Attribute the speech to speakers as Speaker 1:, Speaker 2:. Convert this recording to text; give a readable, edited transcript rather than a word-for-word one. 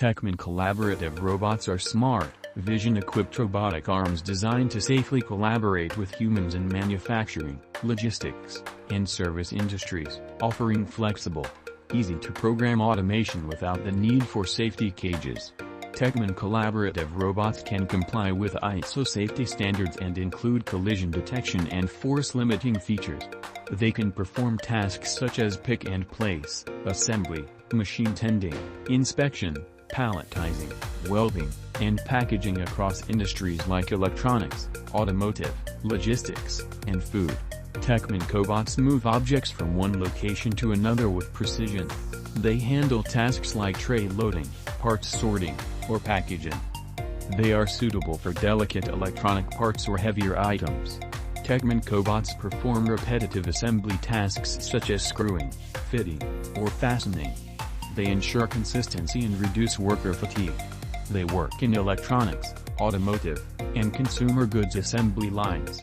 Speaker 1: Techman Collaborative robots are smart, vision-equipped robotic arms designed to safely collaborate with humans in manufacturing, logistics, and service industries, offering flexible, easy-to-program automation without the need for safety cages. Techman Collaborative robots can comply with ISO safety standards and include collision detection and force-limiting features. They can perform tasks such as pick and place, assembly, machine tending, inspection, palletizing, welding, and packaging across industries like electronics, automotive, logistics, and food. Techman Cobots move objects from one location to another with precision. They handle tasks like tray loading, parts sorting, or packaging. They are suitable for delicate electronic parts or heavier items. Techman Cobots perform repetitive assembly tasks such as screwing, fitting, or fastening. They ensure consistency and reduce worker fatigue. They work in electronics, automotive, and consumer goods assembly lines.